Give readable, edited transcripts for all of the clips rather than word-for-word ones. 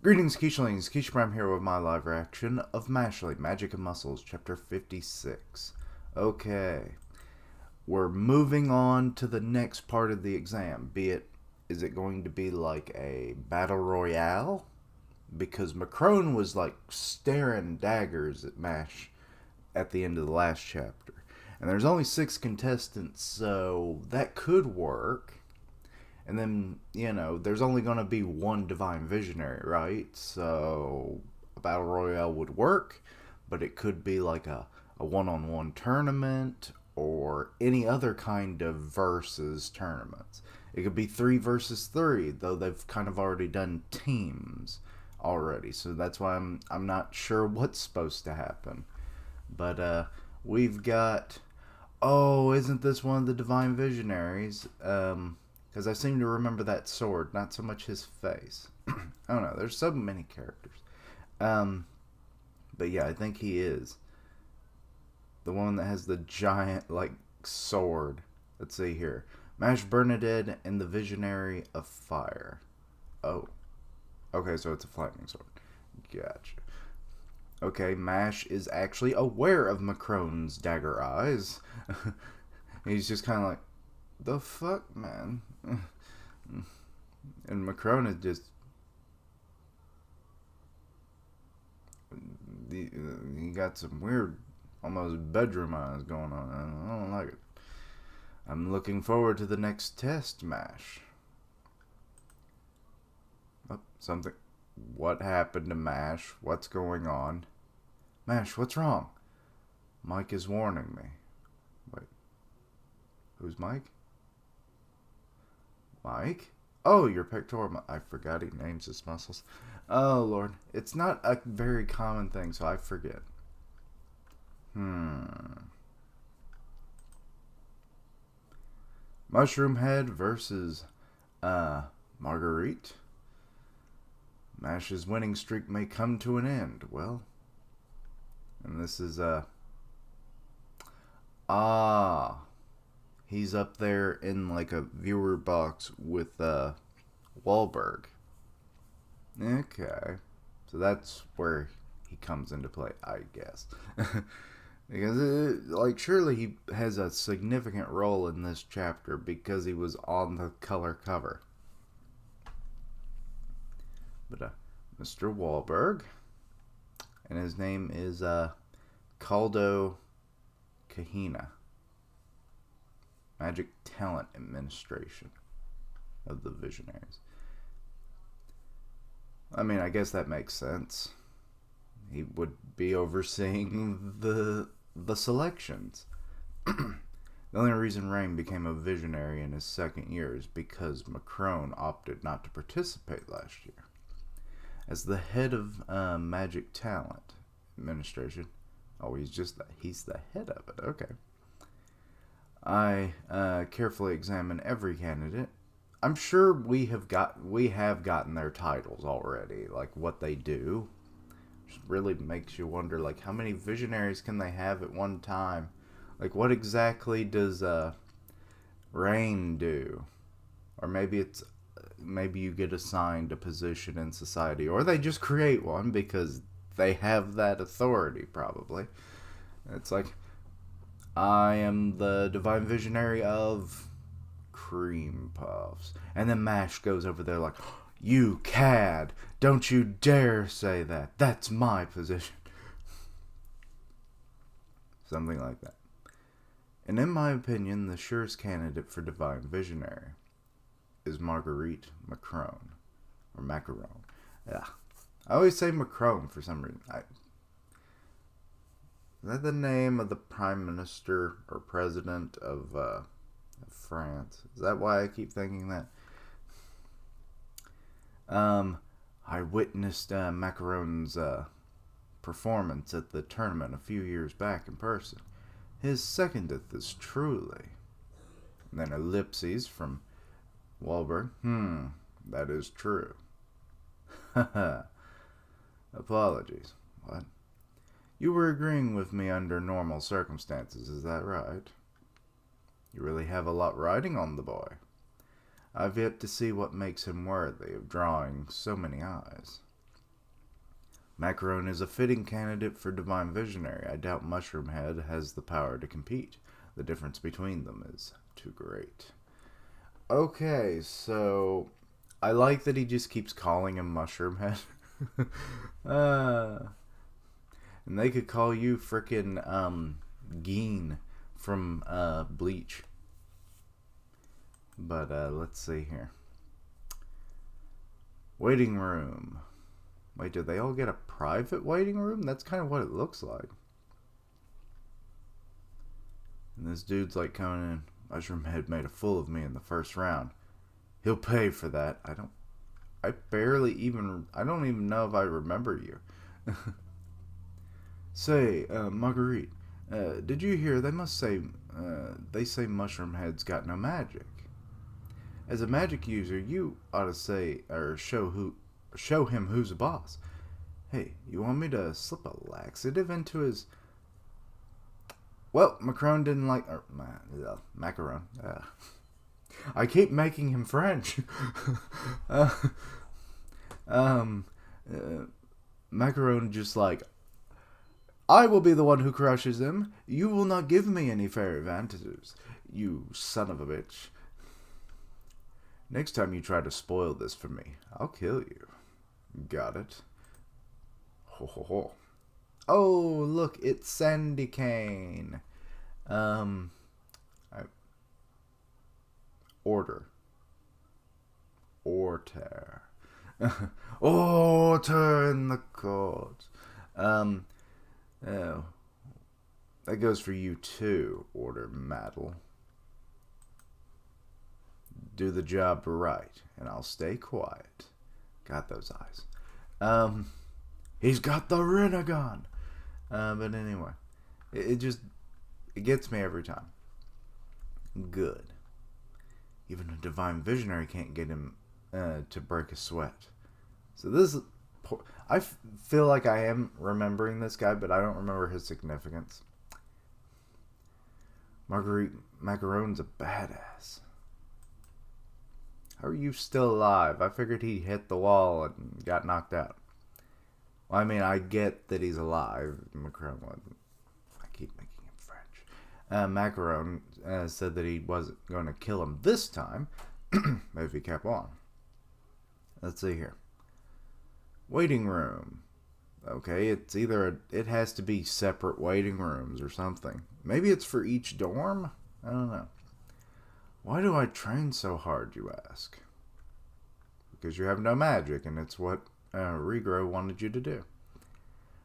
Greetings, Keishlings. Keish Prime here with my live reaction of Mashle, Magic and Muscles, Chapter 56. Okay, we're moving on to the next part of the exam. Is it going to be like a battle royale? Because Macaron was like staring daggers at Mash at the end of the last chapter. And there's only 6 contestants, so that could work. And then, there's only going to be one Divine Visionary, right? So a Battle Royale would work, but it could be like a one-on-one tournament or any other kind of versus tournaments. It could be 3 versus 3, though they've kind of already done teams already. So that's why I'm not sure what's supposed to happen. But we've got... Oh, isn't this one of the Divine Visionaries? Because I seem to remember that sword, not so much his face. I don't know, there's so many characters. But yeah, I think he is. The one that has the giant, like, sword. Let's see here. Mash Bernadette and the Visionary of Fire. Oh. Okay, so it's a flaming sword. Gotcha. Okay, Mash is actually aware of Macaron's dagger eyes. He's just kind of like, the fuck, man? And Macaron is just... He got some weird, almost bedroom eyes going on. I don't like it. I'm looking forward to the next test, Mash. Oh, something... What happened to Mash? What's going on? Mash, what's wrong? Mike is warning me. Wait. Who's Mike? Mike? Oh, your pectoral... I forgot he names his muscles. Oh, Lord. It's not a very common thing, so I forget. Mushroom Head versus, Marguerite. Mash's winning streak may come to an end. Well... And this is, he's up there in, like, a viewer box with, Wahlberg. Okay. So that's where he comes into play, I guess. Because, surely he has a significant role in this chapter because he was on the color cover. But, Mr. Wahlberg... And his name is Caldo Kahina. Magic Talent Administration of the Visionaries. I mean, I guess that makes sense. He would be overseeing the selections. The only reason Rain became a visionary in his second year is because Macaron opted not to participate last year. As the head of Magic Talent Administration. Oh, he's the head of it. Okay. I carefully examine every candidate. I'm sure we have gotten their titles already, like what they do. Just really makes you wonder, like, how many visionaries can they have at one time? Like, what exactly does Rain do? Or maybe you get assigned a position in society, or they just create one because they have that authority, probably. It's like, I am the Divine Visionary of Cream Puffs. And then Mash goes over there like, you cad, don't you dare say that. That's my position. Something like that. And in my opinion, the surest candidate for Divine Visionary is Marguerite Macaron. Or Macaron. Yeah. I always say Macaron for some reason. Is that the name of the Prime Minister or President of France? Is that why I keep thinking that? I witnessed Macaron's performance at the tournament a few years back in person. His secondeth is truly. And then ellipses from Wahlberg. That is true. Apologies. What? You were agreeing with me under normal circumstances, is that right? You really have a lot riding on the boy. I've yet to see what makes him worthy of drawing so many eyes. Macaron is a fitting candidate for Divine Visionary. I doubt Mushroomhead has the power to compete. The difference between them is too great. Okay, so I like that he just keeps calling him Mushroomhead. And they could call you frickin' Geen from Bleach. But let's see here. Waiting room. Wait, did they all get a private waiting room? That's kind of what it looks like. And this dude's like coming in. Mushroomhead made a fool of me in the first round. He'll pay for that. I don't even know if I remember you. Say, Marguerite, did you hear? They say Mushroomhead's got no magic. As a magic user, you ought to say, or show him who's the boss. Hey, you want me to slip a laxative into his... Well, Macaron didn't like... Macaron. I keep making him French. Macaron just like... I will be the one who crushes him. You will not give me any fair advantages, you son of a bitch. Next time you try to spoil this for me, I'll kill you. Got it? Ho ho ho. Oh, look, it's Sandy Kane. Order. Order. Order in the court. Oh. That goes for you too, Order Maddle. Do the job right, and I'll stay quiet. Got those eyes. He's got the Renegon. But anyway, it gets me every time. Good. Even a Divine Visionary can't get him to break a sweat. So this is... I feel like I am remembering this guy, but I don't remember his significance. Macaron's a badass. How are you still alive? I figured he hit the wall and got knocked out. Well, I mean, I get that he's alive. Macaron wasn't. I keep making him French. Macaron said that he wasn't going to kill him this time, but if he kept on. Let's see here. Waiting room. Okay, it's either it has to be separate waiting rooms or something. Maybe it's for each dorm? I don't know. Why do I train so hard, you ask? Because you have no magic, and it's what Regrow wanted you to do.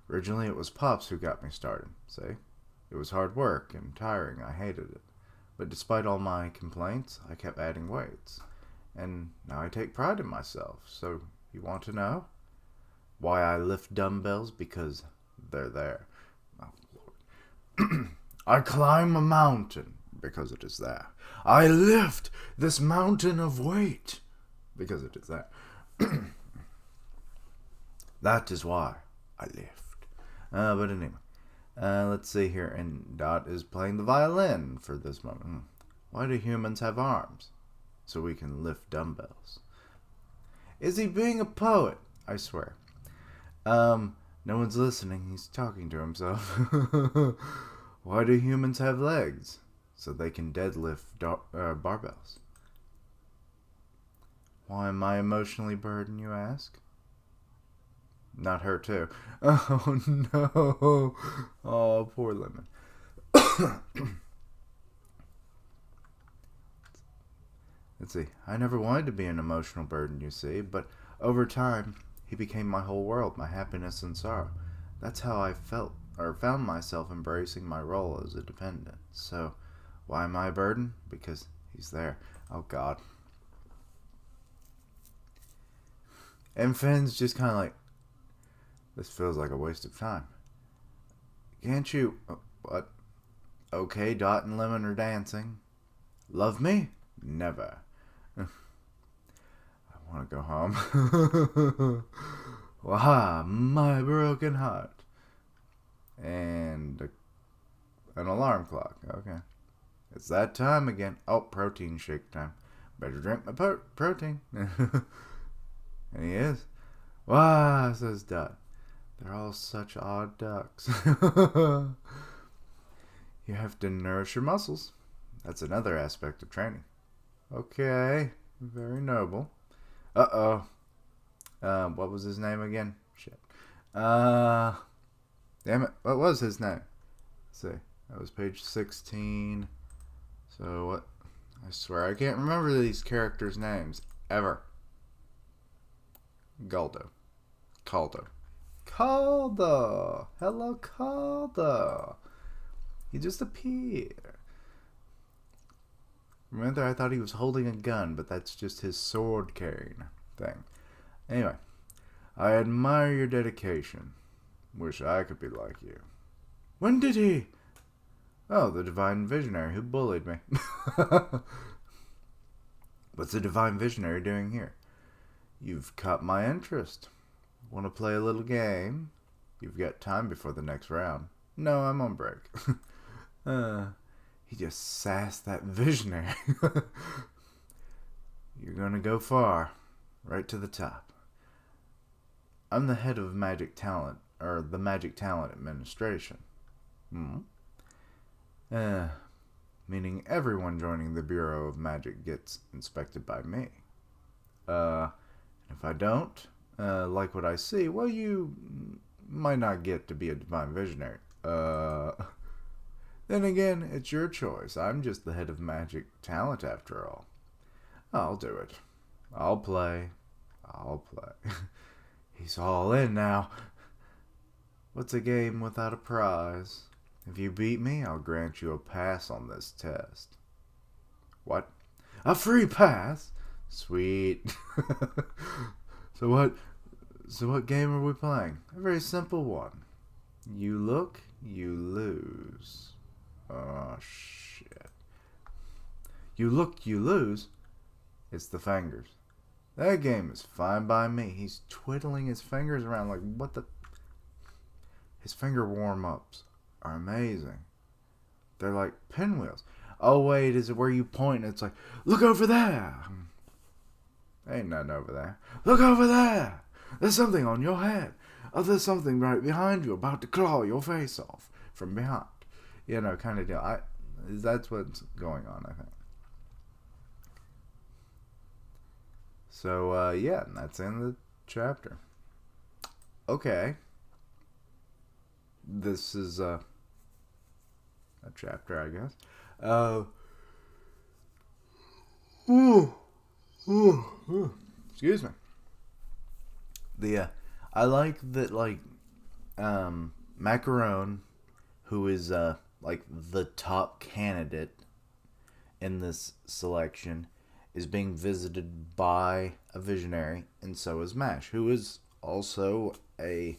Originally, it was Pops who got me started, see? It was hard work and tiring. I hated it. But despite all my complaints, I kept adding weights. And now I take pride in myself. So, you want to know? Why I lift dumbbells? Because they're there. Oh, Lord. I climb a mountain because it is there. I lift this mountain of weight because it is there. That is why I lift. But anyway, let's see here. And Dot is playing the violin for this moment. Why do humans have arms? So we can lift dumbbells. Is he being a poet? I swear. No one's listening. He's talking to himself. Why do humans have legs? So they can deadlift barbells. Why am I emotionally burdened, you ask? Not her, too. Oh, no. Oh, poor Lemon. Let's see. I never wanted to be an emotional burden, you see, but over time, he became my whole world, my happiness and sorrow. That's how I found myself embracing my role as a dependent. So, why am I a burden? Because he's there. Oh, God. And Finn's just kind of like, this feels like a waste of time. Can't you... What? Okay, Dot and Lemon are dancing. Love me? Never. I want to go home. Wah, my broken heart. And an alarm clock. Okay. It's that time again. Oh, protein shake time. Better drink my protein. And he is. Wah, says Dot. They're all such odd ducks. You have to nourish your muscles. That's another aspect of training. Okay, very noble. Uh-oh. What was his name again? Shit. Damn it. What was his name? Let's see. That was page 16. So what? I swear I can't remember these characters' names. Ever. Galdo. Caldo. Caldo! Hello, Caldo! He just appeared. Remember, I thought he was holding a gun, but that's just his sword carrying thing. Anyway, I admire your dedication. Wish I could be like you. When did he? Oh, the Divine Visionary who bullied me. What's the Divine Visionary doing here? You've caught my interest. Want to play a little game? You've got time before the next round. No, I'm on break. He just sassed that visionary. You're gonna go far. Right to the top. I'm the head of Magic Talent, or the Magic Talent Administration. Meaning everyone joining the Bureau of Magic gets inspected by me. If I don't like what I see, well, you might not get to be a Divine Visionary. Then again, it's your choice. I'm just the head of Magic Talent after all. I'll do it. I'll play. He's all in now. What's a game without a prize? If you beat me, I'll grant you a pass on this test. What? A free pass? Sweet. So what game are we playing? A very simple one. You look, you lose. Oh, shit. You look, you lose? It's the fingers. That game is fine by me. He's twiddling his fingers around like, what the... His finger warm-ups are amazing. They're like pinwheels. Oh, wait, is it where you point and it's like, look over there. Ain't nothing over there. Look over there. There's something on your head. Oh, there's something right behind you about to claw your face off from behind. You know, kind of deal. That's what's going on, I think. So, yeah, that's in the chapter. Okay. This is a chapter, I guess. Excuse me. I like that, like, Macaron, who is like the top candidate in this selection, is being visited by a visionary, and so is Mash, who is also a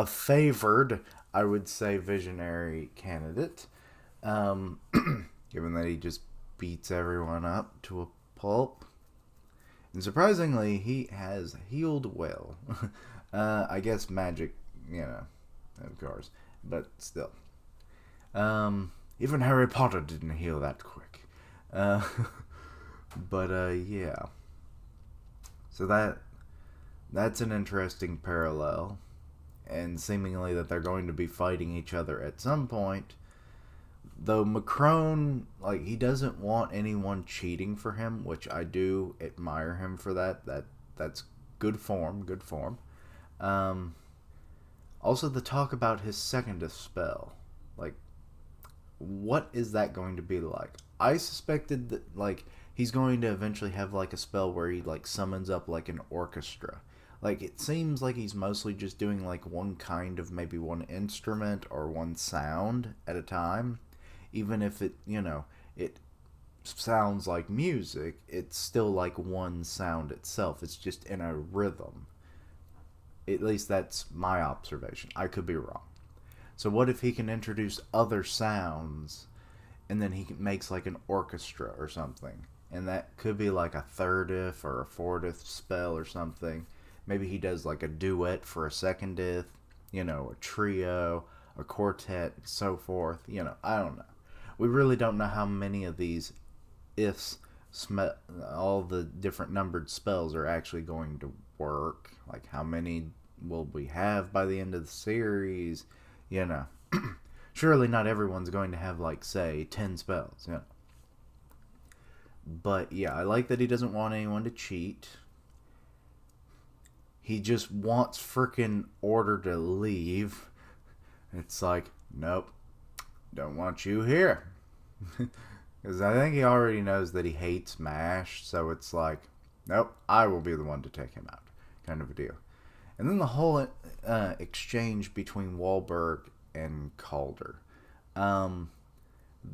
favored, I would say, visionary candidate, given that he just beats everyone up to a pulp. And surprisingly, he has healed well. I guess magic, you know, of course, but still. Even Harry Potter didn't heal that quick. But yeah. So that's an interesting parallel. And seemingly that they're going to be fighting each other at some point. Though Macaron, like, he doesn't want anyone cheating for him, which I do admire him for that. That's good form. Also, the talk about his second spell. Like, what is that going to be like? I suspected that, like, he's going to eventually have, like, a spell where he, like, summons up, like, an orchestra. Like, it seems like he's mostly just doing, like, one kind of, maybe one instrument or one sound at a time. Even if it, you know, it sounds like music, it's still like one sound itself. It's just in a rhythm. At least that's my observation. I could be wrong. So what if he can introduce other sounds, and then he makes like an orchestra or something? And that could be like a thirdeth or a fourth spell or something. Maybe he does like a duet for a secondeth, you know, a trio, a quartet, and so forth. You know, I don't know. We really don't know how many of these ifs, all the different numbered spells are actually going to work. Like how many will we have by the end of the series? You know, surely not everyone's going to have, like, say, 10 spells, you know. But yeah, I like that he doesn't want anyone to cheat. He just wants frickin' Order to leave. It's like, nope, don't want you here. Because I think he already knows that he hates MASH, so it's like, nope, I will be the one to take him out, kind of a deal. And then the whole exchange between Wahlberg and Calder.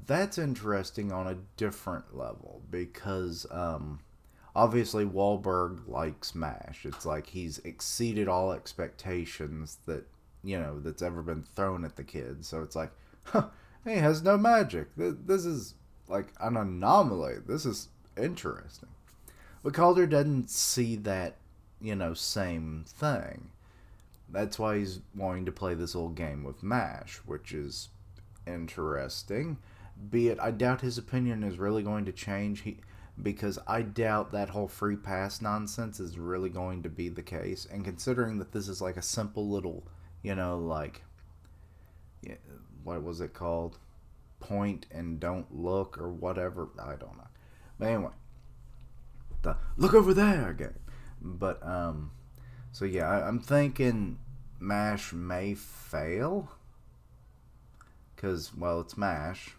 That's interesting on a different level, because obviously Wahlberg likes MASH. It's like he's exceeded all expectations that, you know, that's ever been thrown at the kid. So it's like, huh, he has no magic. This is like an anomaly. This is interesting. But Calder doesn't see that, you know, same thing. That's why he's wanting to play this old game with MASH, which is interesting. Be it, I doubt his opinion is really going to change. Because I doubt that whole free pass nonsense is really going to be the case. And considering that this is like a simple little, you know, like, what was it called? Point and don't look or whatever. I don't know. But anyway, the look over there game. But, so yeah, I'm thinking MASH may fail. Because, well, it's MASH.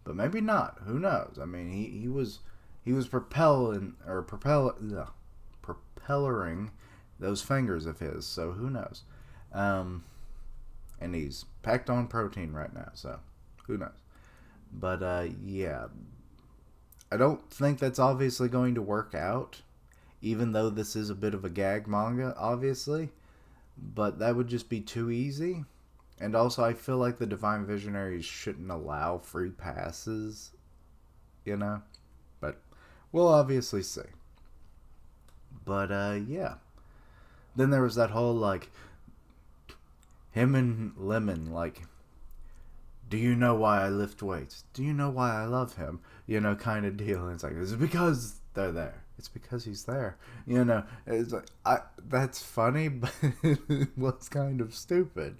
But maybe not. Who knows? I mean, he was propelling those fingers of his. So who knows? And he's packed on protein right now. So who knows? But yeah, I don't think that's obviously going to work out. Even though this is a bit of a gag manga, obviously, but that would just be too easy. And also, I feel like the Divine Visionaries shouldn't allow free passes, you know? But we'll obviously see. But, yeah. Then there was that whole, like, him and Lemon, like, do you know why I lift weights? Do you know why I love him? You know, kind of deal. And it's like, it's because they're there. It's because he's there. You know, it's like, that's funny, but it was kind of stupid.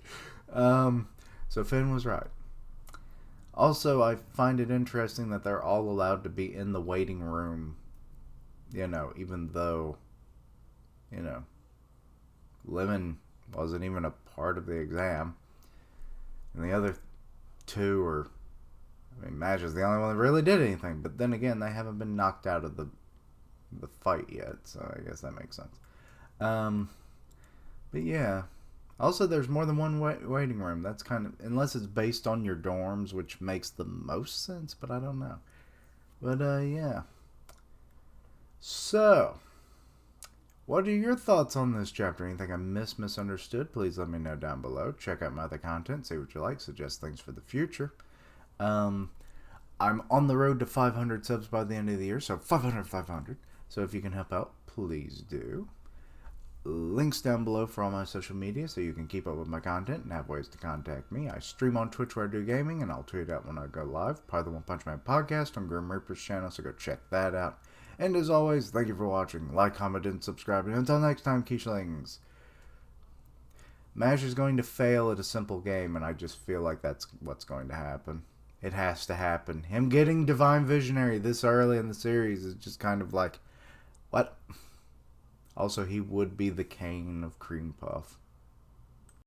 So Finn was right. Also, I find it interesting that they're all allowed to be in the waiting room, you know, even though, you know, Lemon wasn't even a part of the exam. And the other two are, I mean, Madge is the only one that really did anything. But then again, they haven't been knocked out of the fight yet, so I guess that makes sense. But yeah. Also, there's more than one waiting room. That's kind of, unless it's based on your dorms, which makes the most sense, but I don't know. But, yeah. So, what are your thoughts on this chapter? Anything I misunderstood? Please let me know down below. Check out my other content, see what you like, suggest things for the future. I'm on the road to 500 subs by the end of the year, so 500. So if you can help out, please do. Links down below for all my social media so you can keep up with my content and have ways to contact me. I stream on Twitch where I do gaming, and I'll tweet out when I go live. Part of the One Punch Man podcast on Grim Reaper's channel, so go check that out. And as always, thank you for watching. Like, comment, and subscribe. And until next time, Quiche-lings. MASH is going to fail at a simple game, and I just feel like that's what's going to happen. It has to happen. Him getting Divine Visionary this early in the series is just kind of like, what? Also, he would be the Kane of Cream Puff.